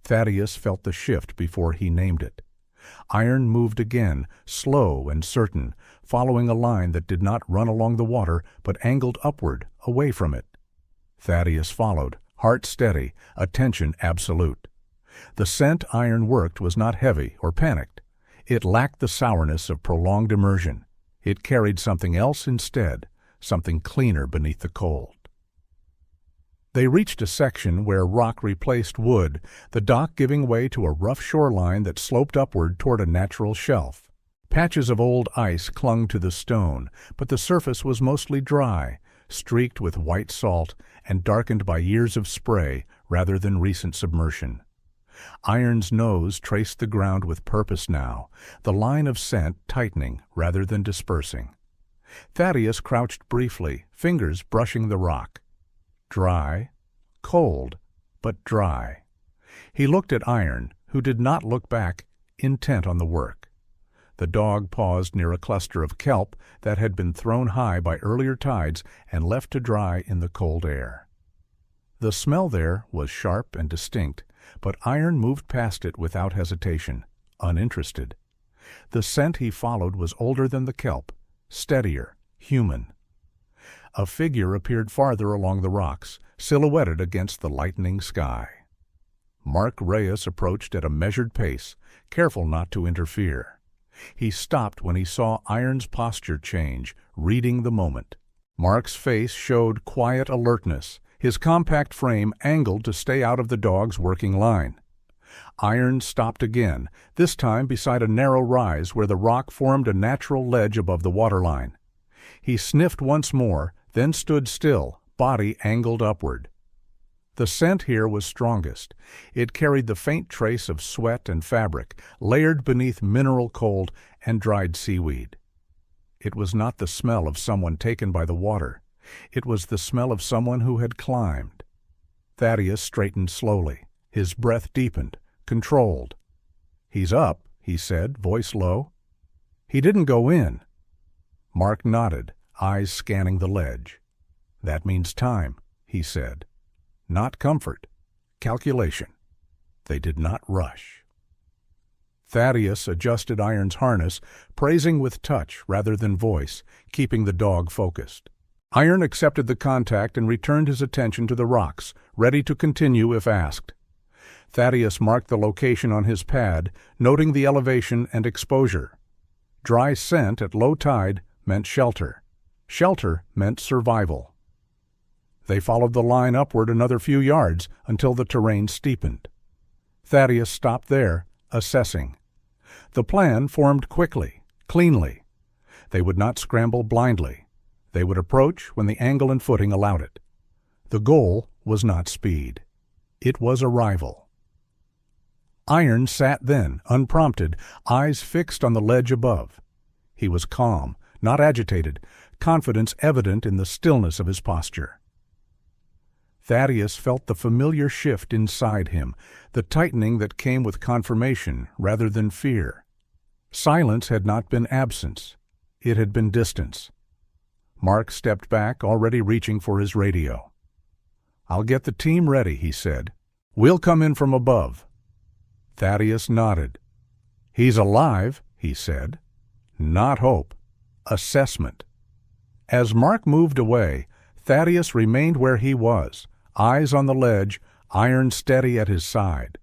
Thaddeus felt the shift before he named it. Iron moved again, slow and certain, following a line that did not run along the water but angled upward, away from it. Thaddeus followed, heart steady, attention absolute. The scent Iron worked was not heavy or panicked. It lacked the sourness of prolonged immersion. It carried something else instead, something cleaner beneath the cold. They reached a section where rock replaced wood, the dock giving way to a rough shoreline that sloped upward toward a natural shelf. Patches of old ice clung to the stone, but the surface was mostly dry, streaked with white salt and darkened by years of spray rather than recent submersion. Iron's nose traced the ground with purpose now, the line of scent tightening rather than dispersing. Thaddeus crouched briefly, fingers brushing the rock. Dry, cold, but dry. He looked at Iron, who did not look back, intent on the work. The dog paused near a cluster of kelp that had been thrown high by earlier tides and left to dry in the cold air. The smell there was sharp and distinct, but Iron moved past it without hesitation, uninterested. The scent he followed was older than the kelp, steadier, human. A figure appeared farther along the rocks, silhouetted against the lightening sky. Mark Reyes approached at a measured pace, careful not to interfere. He stopped when he saw Iron's posture change, reading the moment. Mark's face showed quiet alertness, his compact frame angled to stay out of the dog's working line. Iron stopped again, this time beside a narrow rise where the rock formed a natural ledge above the waterline. He sniffed once more, then stood still, body angled upward. The scent here was strongest. It carried the faint trace of sweat and fabric, layered beneath mineral cold and dried seaweed. It was not the smell of someone taken by the water. It was the smell of someone who had climbed. Thaddeus straightened slowly. His breath deepened, controlled. "He's up," he said, voice low. "He didn't go in." Mark nodded, eyes scanning the ledge. "That means time," he said. "Not comfort. Calculation." They did not rush. Thaddeus adjusted Iron's harness, praising with touch rather than voice, keeping the dog focused. Iron accepted the contact and returned his attention to the rocks, ready to continue if asked. Thaddeus marked the location on his pad, noting the elevation and exposure. Dry scent at low tide meant shelter. Shelter meant survival. They followed the line upward another few yards until the terrain steepened. Thaddeus stopped there, assessing. The plan formed quickly, cleanly. They would not scramble blindly. They would approach when the angle and footing allowed it. The goal was not speed. It was arrival. Iron sat then, unprompted, eyes fixed on the ledge above. He was calm, not agitated, confidence evident in the stillness of his posture. Thaddeus felt the familiar shift inside him, the tightening that came with confirmation rather than fear. Silence had not been absence. It had been distance. Mark stepped back, already reaching for his radio. "I'll get the team ready," he said. "We'll come in from above." Thaddeus nodded. "He's alive," he said. "Not hope. Assessment." As Mark moved away, Thaddeus remained where he was, eyes on the ledge, Iron steady at his side.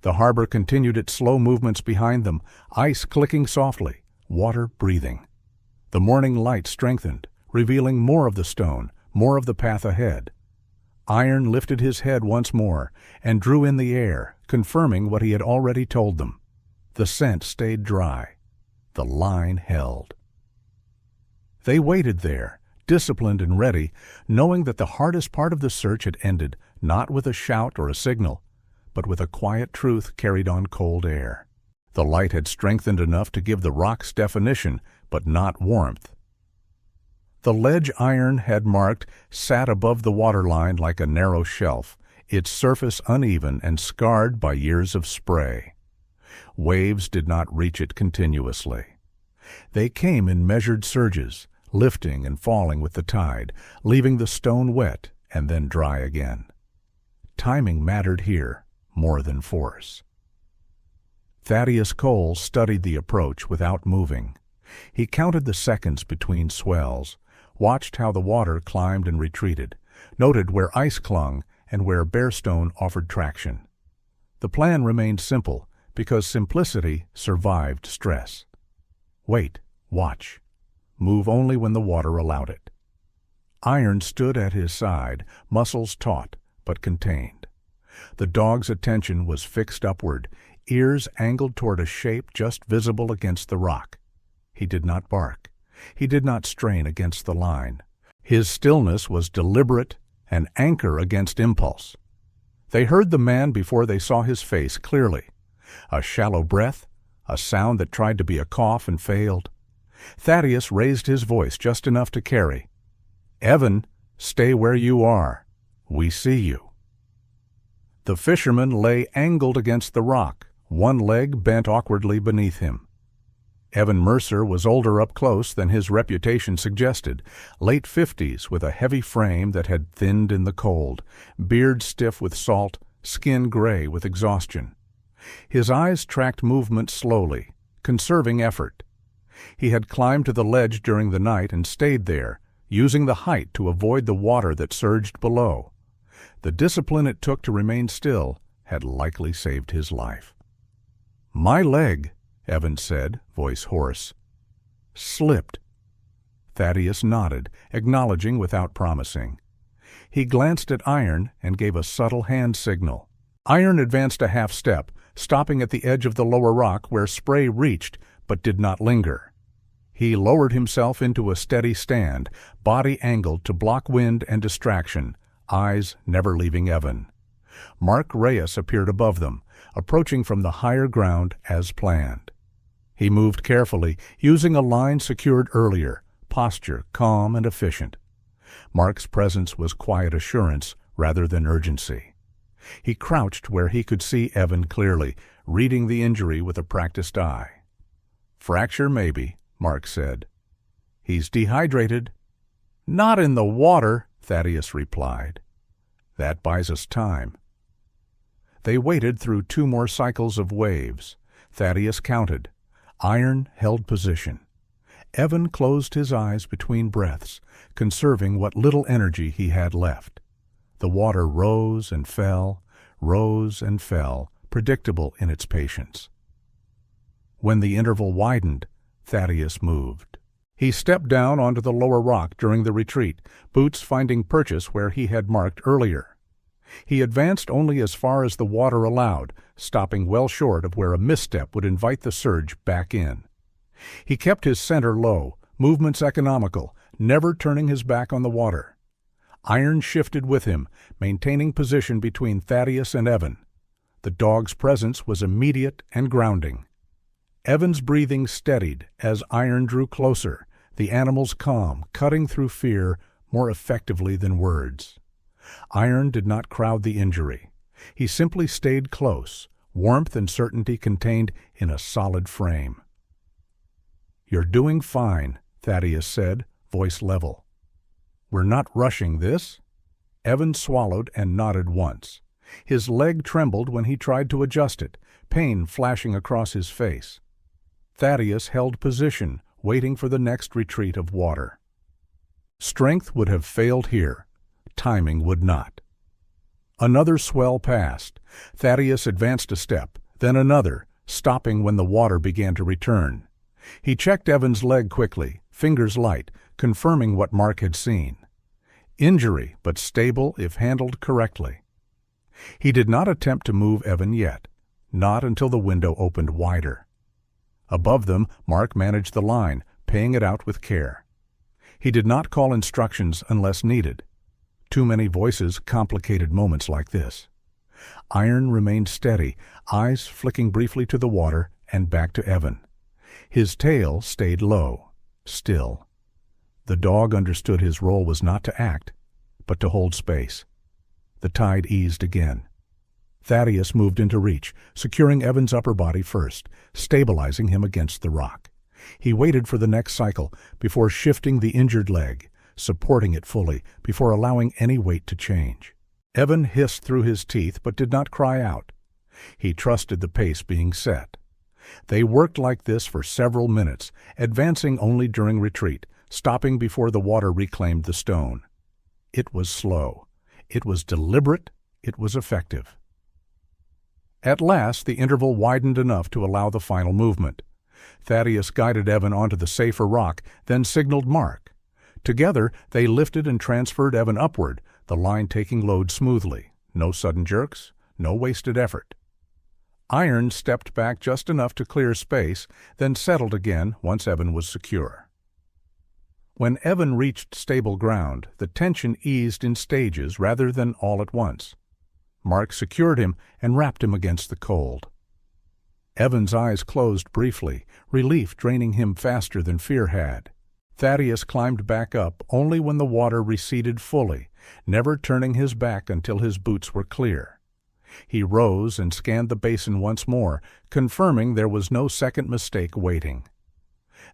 The harbor continued its slow movements behind them, ice clicking softly, water breathing. The morning light strengthened, revealing more of the stone, more of the path ahead. Iron lifted his head once more and drew in the air, confirming what he had already told them. The scent stayed dry. The line held. They waited there, disciplined and ready, knowing that the hardest part of the search had ended, not with a shout or a signal, but with a quiet truth carried on cold air. The light had strengthened enough to give the rocks definition, but not warmth. The ledge Iron had marked sat above the waterline like a narrow shelf, its surface uneven and scarred by years of spray. Waves did not reach it continuously. They came in measured surges, lifting and falling with the tide, leaving the stone wet and then dry again. Timing mattered here more than force. Thaddeus Cole studied the approach without moving. He counted the seconds between swells, watched how the water climbed and retreated, noted where ice clung and where bare stone offered traction. The plan remained simple because simplicity survived stress. Wait, watch. Move only when the water allowed it. Iron stood at his side, muscles taut but contained. The dog's attention was fixed upward, ears angled toward a shape just visible against the rock. He did not bark. He did not strain against the line. His stillness was deliberate, an anchor against impulse. They heard the man before they saw his face clearly. A shallow breath, a sound that tried to be a cough and failed. Thaddeus raised his voice just enough to carry. "Evan, stay where you are. We see you." The fisherman lay angled against the rock, one leg bent awkwardly beneath him. Evan Mercer was older up close than his reputation suggested, late 50s with a heavy frame that had thinned in the cold, beard stiff with salt, skin gray with exhaustion. His eyes tracked movement slowly, conserving effort. He had climbed to the ledge during the night and stayed there, using the height to avoid the water that surged below. The discipline it took to remain still had likely saved his life. "My leg," Evan said, voice hoarse. "Slipped." Thaddeus nodded, acknowledging without promising. He glanced at Iron and gave a subtle hand signal. Iron advanced a half step, stopping at the edge of the lower rock where spray reached but did not linger. He lowered himself into a steady stand, body angled to block wind and distraction, eyes never leaving Evan. Mark Reyes appeared above them, approaching from the higher ground as planned. He moved carefully, using a line secured earlier, posture calm and efficient. Mark's presence was quiet assurance rather than urgency. He crouched where he could see Evan clearly, reading the injury with a practiced eye. "Fracture, maybe," Mark said. "He's dehydrated." "Not in the water," Thaddeus replied. "That buys us time." They waited through 2 more cycles of waves. Thaddeus counted. Iron held position. Evan closed his eyes between breaths, conserving what little energy he had left. The water rose and fell, predictable in its patience. When the interval widened, Thaddeus moved. He stepped down onto the lower rock during the retreat, boots finding purchase where he had marked earlier. He advanced only as far as the water allowed, stopping well short of where a misstep would invite the surge back in. He kept his center low, movements economical, never turning his back on the water. Iron shifted with him, maintaining position between Thaddeus and Evan. The dog's presence was immediate and grounding. Evan's breathing steadied as Iron drew closer, the animal's calm cutting through fear more effectively than words. Iron did not crowd the injury. He simply stayed close, warmth and certainty contained in a solid frame. "You're doing fine," Thaddeus said, voice level. "We're not rushing this." Evan swallowed and nodded once. His leg trembled when he tried to adjust it, pain flashing across his face. Thaddeus held position, waiting for the next retreat of water. Strength would have failed here. Timing would not. Another swell passed. Thaddeus advanced a step, then another, stopping when the water began to return. He checked Evan's leg quickly, fingers light, confirming what Mark had seen. Injury, but stable if handled correctly. He did not attempt to move Evan yet, not until the window opened wider. Above them, Mark managed the line, paying it out with care. He did not call instructions unless needed. Too many voices complicated moments like this. Iron remained steady, eyes flicking briefly to the water and back to Evan. His tail stayed low, still. The dog understood his role was not to act, but to hold space. The tide eased again. Thaddeus moved into reach, securing Evan's upper body first, stabilizing him against the rock. He waited for the next cycle before shifting the injured leg, supporting it fully before allowing any weight to change. Evan hissed through his teeth but did not cry out. He trusted the pace being set. They worked like this for several minutes, advancing only during retreat, stopping before the water reclaimed the stone. It was slow. It was deliberate. It was effective. At last, the interval widened enough to allow the final movement. Thaddeus guided Evan onto the safer rock, then signaled Mark. Together, they lifted and transferred Evan upward, the line taking load smoothly. No sudden jerks, no wasted effort. Iron stepped back just enough to clear space, then settled again once Evan was secure. When Evan reached stable ground, the tension eased in stages rather than all at once. Mark secured him and wrapped him against the cold. Evan's eyes closed briefly, relief draining him faster than fear had. Thaddeus climbed back up only when the water receded fully, never turning his back until his boots were clear. He rose and scanned the basin once more, confirming there was no second mistake waiting.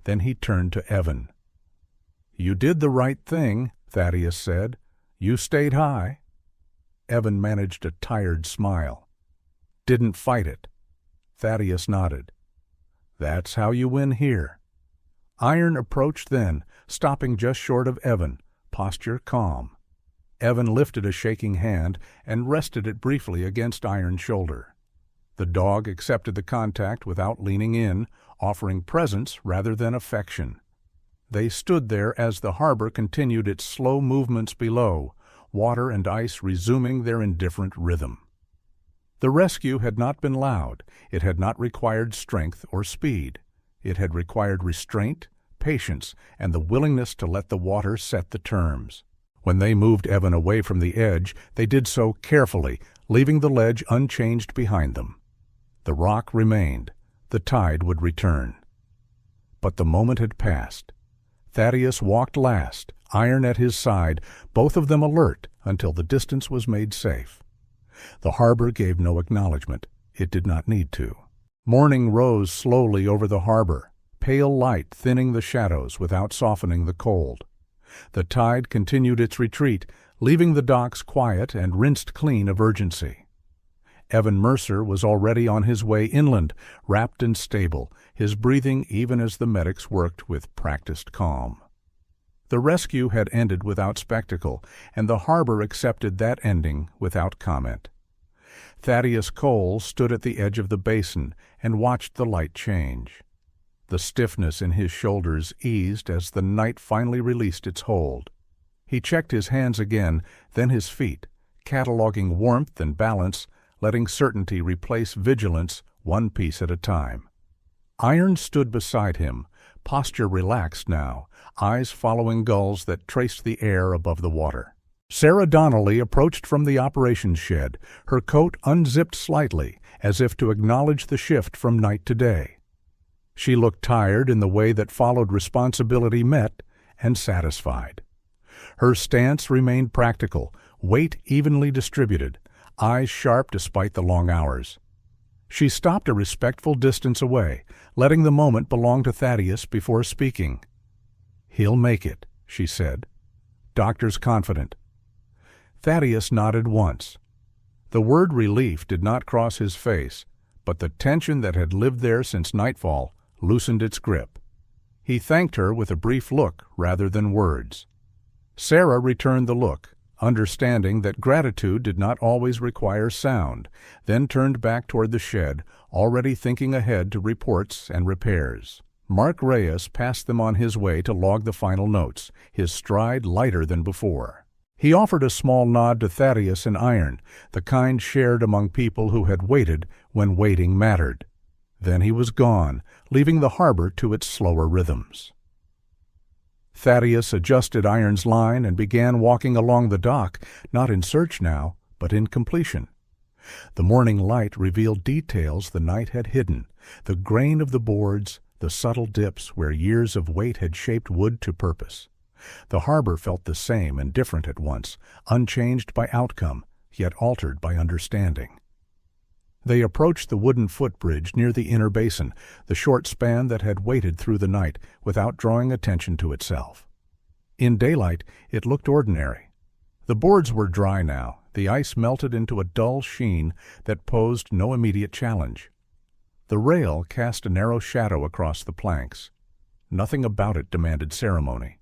Then he turned to Evan. "You did the right thing," Thaddeus said. "You stayed high." Evan managed a tired smile. "Didn't fight it." Thaddeus nodded. "That's how you win here." Iron approached then, stopping just short of Evan, posture calm. Evan lifted a shaking hand and rested it briefly against Iron's shoulder. The dog accepted the contact without leaning in, offering presence rather than affection. They stood there as the harbor continued its slow movements below, water and ice resuming their indifferent rhythm. The rescue had not been loud. It had not required strength or speed. It had required restraint, patience, and the willingness to let the water set the terms. When they moved Evan away from the edge, they did so carefully, leaving the ledge unchanged behind them. The rock remained. The tide would return. But the moment had passed. Thaddeus walked last, Iron at his side, both of them alert until the distance was made safe. The harbor gave no acknowledgment. It did not need to. Morning rose slowly over the harbor, pale light thinning the shadows without softening the cold. The tide continued its retreat, leaving the docks quiet and rinsed clean of urgency. Evan Mercer was already on his way inland, wrapped and stable, his breathing even as the medics worked with practiced calm. The rescue had ended without spectacle, and the harbor accepted that ending without comment. Thaddeus Cole stood at the edge of the basin and watched the light change. The stiffness in his shoulders eased as the night finally released its hold. He checked his hands again, then his feet, cataloging warmth and balance, letting certainty replace vigilance one piece at a time. Iron stood beside him, posture relaxed now, eyes following gulls that traced the air above the water. Sarah Donnelly approached from the operations shed, her coat unzipped slightly, as if to acknowledge the shift from night to day. She looked tired in the way that followed responsibility met and satisfied. Her stance remained practical, weight evenly distributed, eyes sharp despite the long hours. She stopped a respectful distance away, letting the moment belong to Thaddeus before speaking. "He'll make it," she said. "Doctor's confident." Thaddeus nodded once. The word relief did not cross his face, but the tension that had lived there since nightfall loosened its grip. He thanked her with a brief look rather than words. Sarah returned the look, understanding that gratitude did not always require sound, then turned back toward the shed, already thinking ahead to reports and repairs. Mark Reyes passed them on his way to log the final notes, his stride lighter than before. He offered a small nod to Thaddeus and Iron, the kind shared among people who had waited when waiting mattered. Then he was gone, leaving the harbor to its slower rhythms. Thaddeus adjusted Iron's line and began walking along the dock, not in search now, but in completion. The morning light revealed details the night had hidden, the grain of the boards, the subtle dips where years of weight had shaped wood to purpose. The harbor felt the same and different at once, unchanged by outcome, yet altered by understanding. They approached the wooden footbridge near the inner basin, the short span that had waited through the night without drawing attention to itself. In daylight, it looked ordinary. The boards were dry now, the ice melted into a dull sheen that posed no immediate challenge. The rail cast a narrow shadow across the planks. Nothing about it demanded ceremony.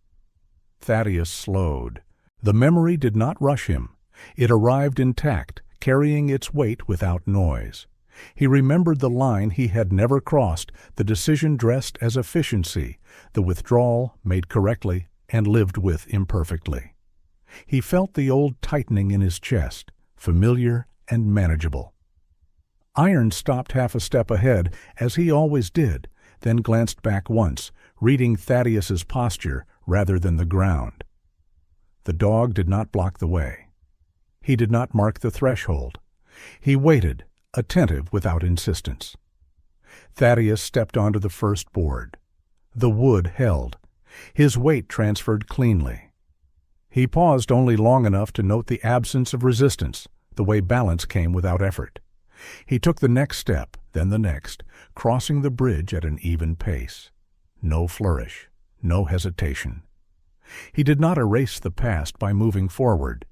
Thaddeus slowed. The memory did not rush him. It arrived intact, carrying its weight without noise. He remembered the line he had never crossed, the decision dressed as efficiency, the withdrawal made correctly and lived with imperfectly. He felt the old tightening in his chest, familiar and manageable. Iron stopped half a step ahead, as he always did, then glanced back once, reading Thaddeus's posture rather than the ground. The dog did not block the way. He did not mark the threshold. He waited, attentive without insistence. Thaddeus stepped onto the first board. The wood held. His weight transferred cleanly. He paused only long enough to note the absence of resistance, the way balance came without effort. He took the next step, then the next, crossing the bridge at an even pace. No flourish, no hesitation. He did not erase the past by moving forward.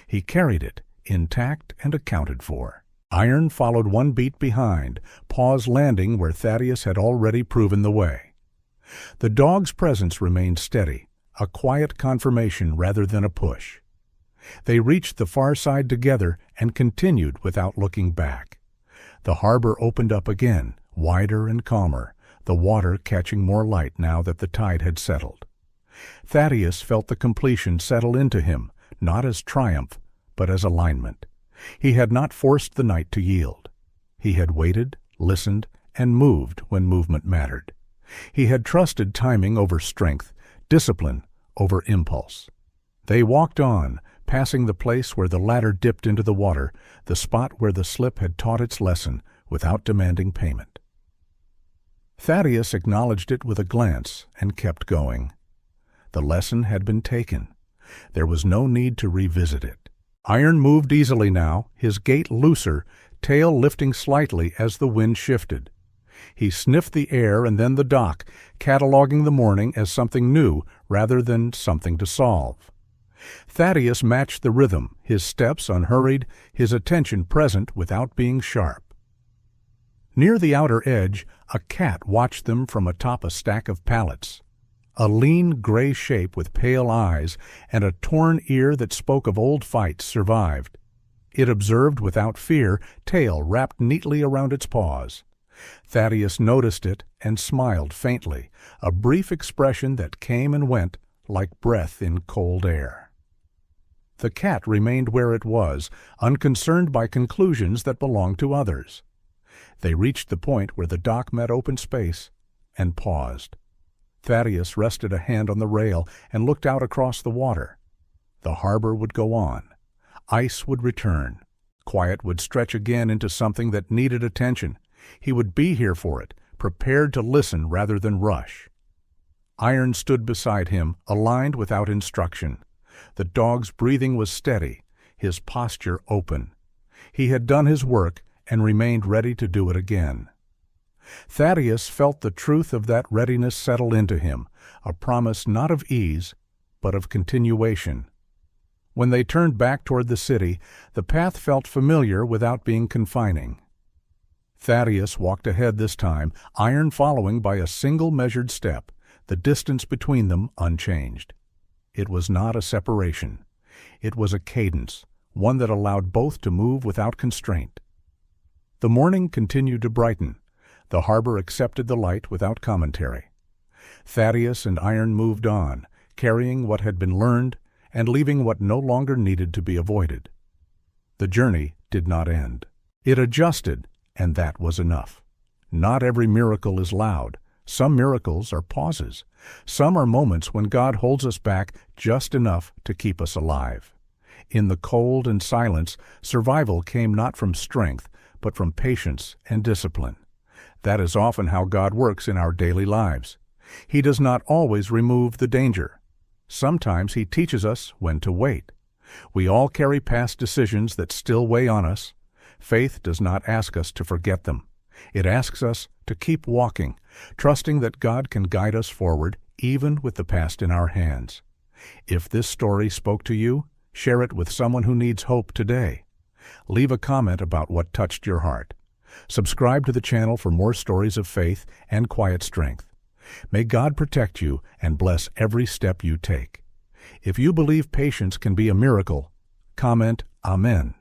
He carried it, intact and accounted for. Iron followed one beat behind, paws landing where Thaddeus had already proven the way. The dog's presence remained steady, a quiet confirmation rather than a push. They reached the far side together and continued without looking back. The harbor opened up again, wider and calmer, the water catching more light now that the tide had settled. Thaddeus felt the completion settle into him, not as triumph, but as alignment. He had not forced the night to yield. He had waited, listened, and moved when movement mattered. He had trusted timing over strength, discipline over impulse. They walked on, passing the place where the ladder dipped into the water, the spot where the slip had taught its lesson, without demanding payment. Thaddeus acknowledged it with a glance and kept going. The lesson had been taken. There was no need to revisit it. Iron moved easily now, his gait looser, tail lifting slightly as the wind shifted. He sniffed the air and then the dock, cataloging the morning as something new rather than something to solve. Thaddeus matched the rhythm, his steps unhurried, his attention present without being sharp. Near the outer edge, a cat watched them from atop a stack of pallets. A lean gray shape with pale eyes and a torn ear that spoke of old fights survived. It observed without fear, tail wrapped neatly around its paws. Thaddeus noticed it and smiled faintly, a brief expression that came and went like breath in cold air. The cat remained where it was, unconcerned by conclusions that belonged to others. They reached the point where the dock met open space and paused. Thaddeus rested a hand on the rail and looked out across the water. The harbor would go on. Ice would return. Quiet would stretch again into something that needed attention. He would be here for it, prepared to listen rather than rush. Iron stood beside him, aligned without instruction. The dog's breathing was steady, his posture open. He had done his work and remained ready to do it again. Thaddeus felt the truth of that readiness settle into him, a promise not of ease, but of continuation. When they turned back toward the city, the path felt familiar without being confining. Thaddeus walked ahead this time, Iron following by a single measured step, the distance between them unchanged. It was not a separation. It was a cadence, one that allowed both to move without constraint. The morning continued to brighten. The harbor accepted the light without commentary. Thaddeus and Iron moved on, carrying what had been learned and leaving what no longer needed to be avoided. The journey did not end. It adjusted, and that was enough. Not every miracle is loud. Some miracles are pauses. Some are moments when God holds us back just enough to keep us alive. In the cold and silence, survival came not from strength, but from patience and discipline. That is often how God works in our daily lives. He does not always remove the danger. Sometimes He teaches us when to wait. We all carry past decisions that still weigh on us. Faith does not ask us to forget them. It asks us to keep walking, trusting that God can guide us forward, even with the past in our hands. If this story spoke to you, share it with someone who needs hope today. Leave a comment about what touched your heart. Subscribe to the channel for more stories of faith and quiet strength. May God protect you and bless every step you take. If you believe patience can be a miracle, comment Amen.